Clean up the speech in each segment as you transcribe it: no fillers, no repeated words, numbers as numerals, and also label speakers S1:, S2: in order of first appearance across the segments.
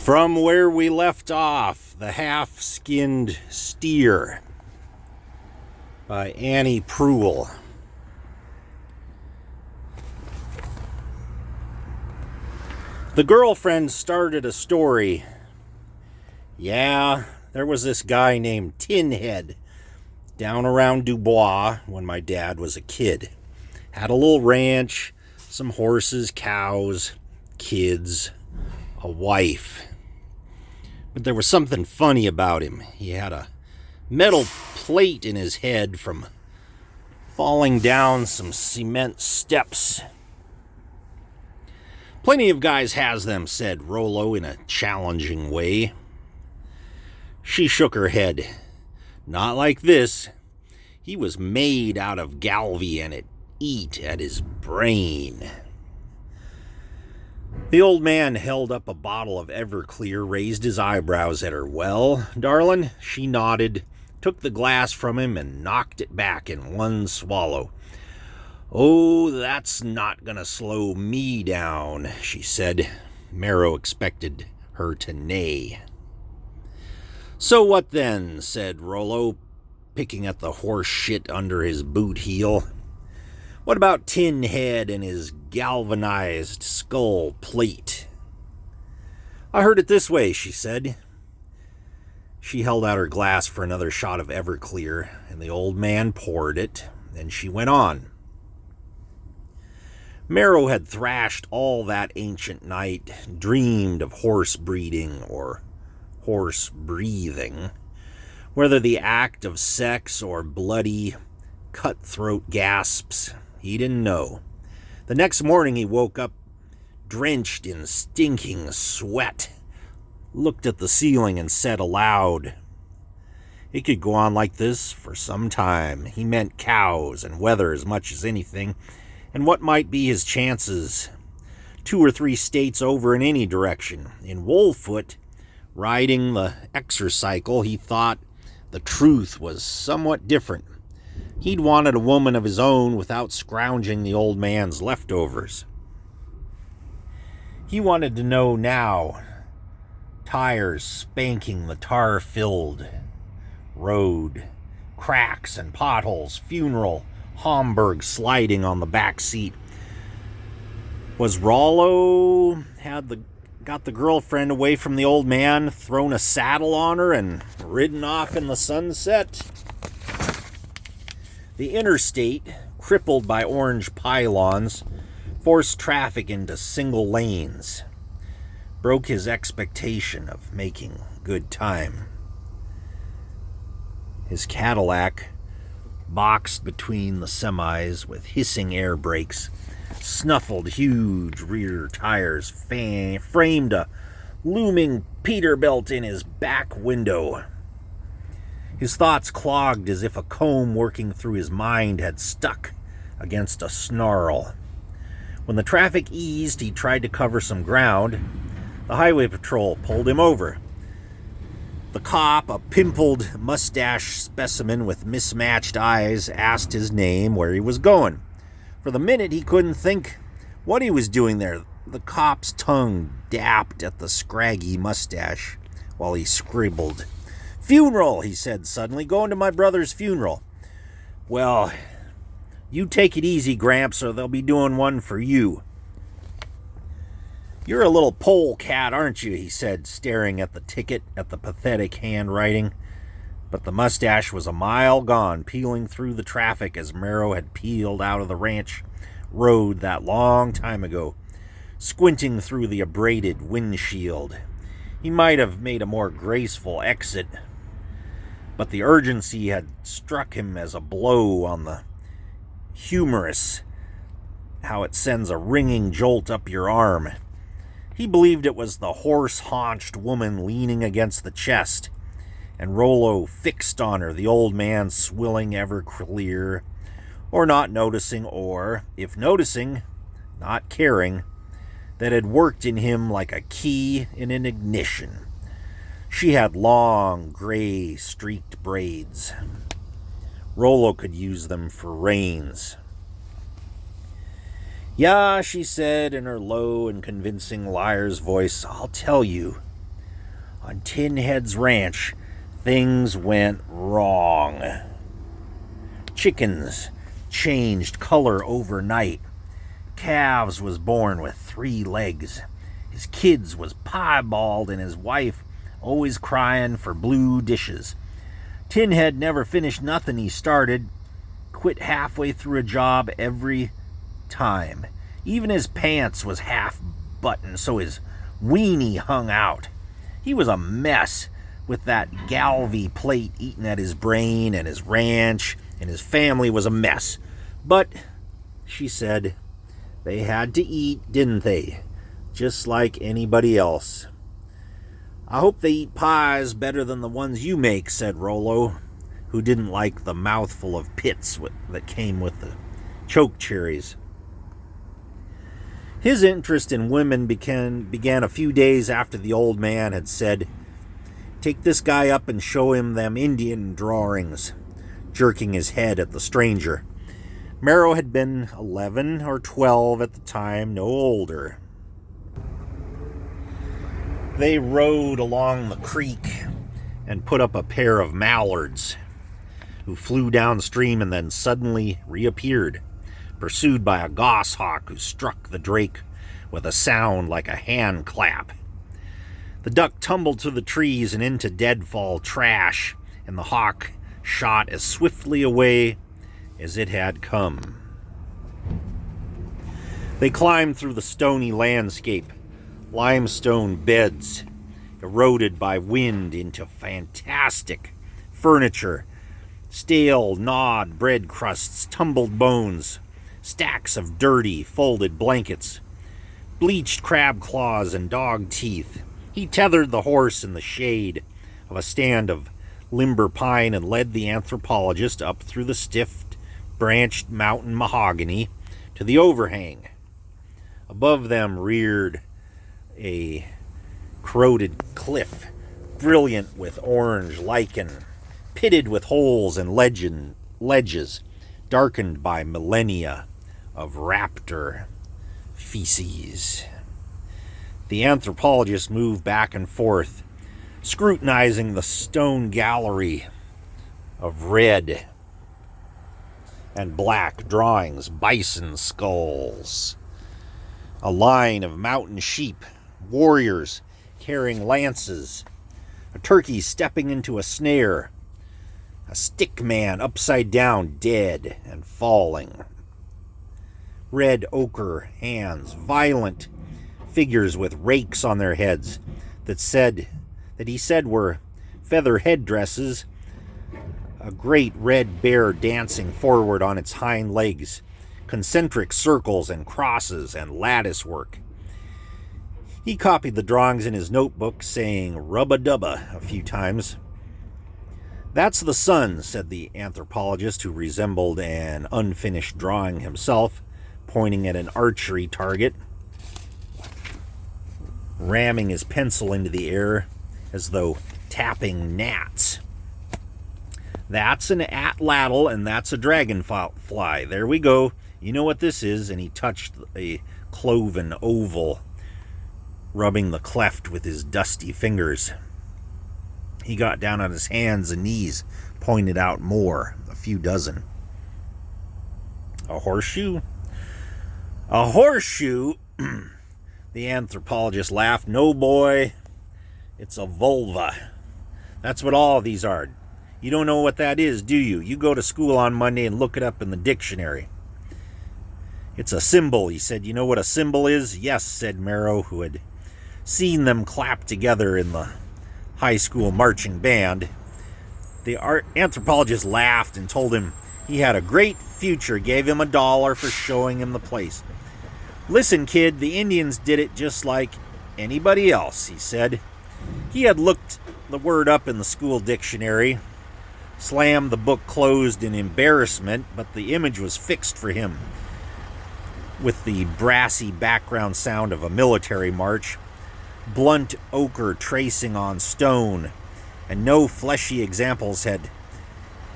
S1: From where we left off, The Half-Skinned Steer by Annie Proulx. The girlfriend started a story. Yeah, there was this guy named Tin Head down around Dubois when my dad was a kid. Had a little ranch, some horses, cows, kids, a wife. But there was something funny about him. He had a metal plate in his head from falling down some cement steps. Plenty of guys has them, said Rollo in a challenging way. She shook her head. Not like this. He was made out of galvy and it eat at his brain. The old man held up a bottle of Everclear, raised his eyebrows at her. Well, darling, she nodded, took the glass from him and knocked it back in one swallow. Oh, that's not gonna slow me down, she said. Marrow expected her to neigh. So what then, said Rollo, picking at the horse shit under his boot heel. What about Tin Head and his galvanized skull plate? I heard it this way, she said. She held out her glass for another shot of Everclear, and the old man poured it, and she went on. Marrow had thrashed all that ancient night, dreamed of horse breeding or horse breathing, whether the act of sex or bloody, cutthroat gasps, he didn't know. The next morning he woke up drenched in stinking sweat, looked at the ceiling and said aloud, it could go on like this for some time. He meant cows and weather as much as anything, and what might be his chances 2 or 3 states over in any direction. In Woolfoot, riding the exercycle, he thought the truth was somewhat different. He'd wanted a woman of his own without scrounging the old man's leftovers. He wanted to know now. Tires spanking the tar-filled road, cracks and potholes, funeral, Homburg sliding on the back seat. Was Rollo got the girlfriend away from the old man, thrown a saddle on her, and ridden off in the sunset? The interstate, crippled by orange pylons, forced traffic into single lanes, broke his expectation of making good time. His Cadillac, boxed between the semis with hissing air brakes, snuffled huge rear tires, framed a looming Peterbilt in his back window. His thoughts clogged as if a comb working through his mind had stuck against a snarl. When the traffic eased, he tried to cover some ground. The highway patrol pulled him over. The cop, a pimpled mustache specimen with mismatched eyes, asked his name, where he was going. For the minute, he couldn't think what he was doing there. The cop's tongue dapped at the scraggy mustache while he scribbled. Funeral, he said suddenly. Going to my brother's funeral. Well, you take it easy, Gramps, or they'll be doing one for you. You're a little polecat, aren't you? He said, staring at the ticket, at the pathetic handwriting. But the mustache was a mile gone, peeling through the traffic as Marrow had peeled out of the ranch road that long time ago, squinting through the abraded windshield. He might have made a more graceful exit, but the urgency had struck him as a blow on the humerus, how it sends a ringing jolt up your arm. He believed it was the horse-haunched woman leaning against the chest, and Rollo fixed on her, the old man swilling Everclear, or not noticing, or, if noticing, not caring, that had worked in him like a key in an ignition. She had long, gray, streaked braids. Rollo could use them for reins.
S2: Yeah, she said in her low and convincing liar's voice, I'll tell you.
S1: On Tin Head's ranch, things went wrong. Chickens changed color overnight. Calves was born with 3 legs. His kids was piebald, and his wife always crying for blue dishes. Tin Head never finished nothing he started. Quit halfway through a job every time. Even his pants was half buttoned, so his weenie hung out. He was a mess, with that Galvy plate eating at his brain, and his ranch, and his family was a mess. But, she said, they had to eat, didn't they? Just like anybody else. I hope they eat pies better than the ones you make, said Rollo, who didn't like the mouthful of pits that came with the choke cherries. His interest in women began a few days after the old man had said, "Take this guy up and show him them Indian drawings," jerking his head at the stranger. Merrow had been 11 or 12 at the time, no older. They rode along the creek and put up a pair of mallards, who flew downstream and then suddenly reappeared, pursued by a goshawk who struck the drake with a sound like a hand clap. The duck tumbled to the trees and into deadfall trash, and the hawk shot as swiftly away as it had come. They climbed through the stony landscape, limestone beds eroded by wind into fantastic furniture, stale gnawed bread crusts, tumbled bones, stacks of dirty folded blankets, bleached crab claws and dog teeth. He tethered the horse in the shade of a stand of limber pine and led the anthropologist up through the stiff branched mountain mahogany to the overhang. Above them reared a corroded cliff, brilliant with orange lichen, pitted with holes and ledges, darkened by millennia of raptor feces. The anthropologist moved back and forth, scrutinizing the stone gallery of red and black drawings, bison skulls, a line of mountain sheep, warriors carrying lances, a turkey stepping into a snare, a stick man upside down, dead and falling, red ochre hands, violent figures with rakes on their heads that he said were feather headdresses, a great red bear dancing forward on its hind legs, concentric circles and crosses and lattice work. He copied the drawings in his notebook, saying rubba-dubba a few times. "That's the sun," said the anthropologist, who resembled an unfinished drawing himself, pointing at an archery target, ramming his pencil into the air as though tapping gnats. "That's an atlatl, and that's a dragonfly. There we go. You know what this is." And he touched a cloven oval, rubbing the cleft with his dusty fingers. He got down on his hands and knees, pointed out more, a few dozen. "A horseshoe?" "A horseshoe?" The anthropologist laughed. "No, boy, it's a vulva. That's what all of these are. You don't know what that is, do you? You go to school on Monday and look it up in the dictionary." "It's a symbol," he said. "You know what a symbol is?" "Yes," said Merrow, who had seen them clap together in the high school marching band. The anthropologist laughed and told him he had a great future, gave him $1 for showing him the place. "Listen, kid, the Indians did it just like anybody else," he said. He had looked the word up in the school dictionary, slammed the book closed in embarrassment, but the image was fixed for him, with the brassy background sound of a military march, blunt ochre tracing on stone, and no fleshy examples had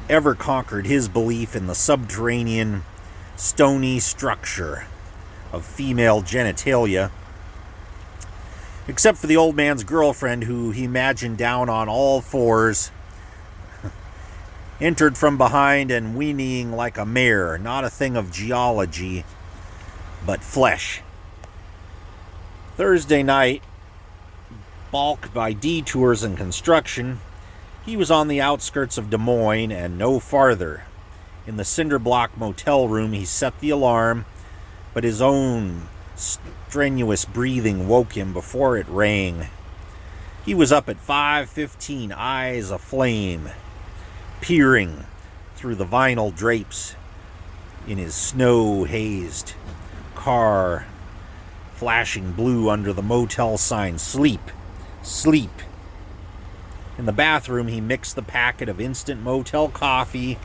S1: ever conquered his belief in the subterranean, stony structure of female genitalia. Except for the old man's girlfriend, who he imagined down on all fours, entered from behind and whinnying like a mare, not a thing of geology, but flesh. Thursday night, balked by detours and construction, he was on the outskirts of Des Moines and no farther. In the cinder block motel room, he set the alarm, but his own strenuous breathing woke him before it rang. He was up at 5:15, eyes aflame, peering through the vinyl drapes in his snow-hazed car, flashing blue under the motel sign, "Sleep, sleep." In the bathroom, he mixed the packet of instant motel coffee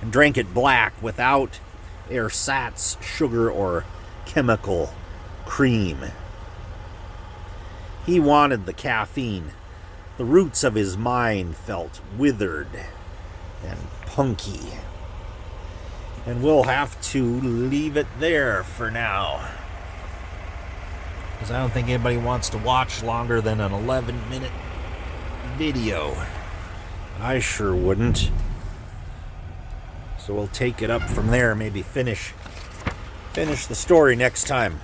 S1: and drank it black without ersatz, sugar, or chemical cream. He wanted the caffeine. The roots of his mind felt withered and punky. And we'll have to leave it there for now, because I don't think anybody wants to watch longer than an 11-minute video. I sure wouldn't. So we'll take it up from there, maybe finish the story next time.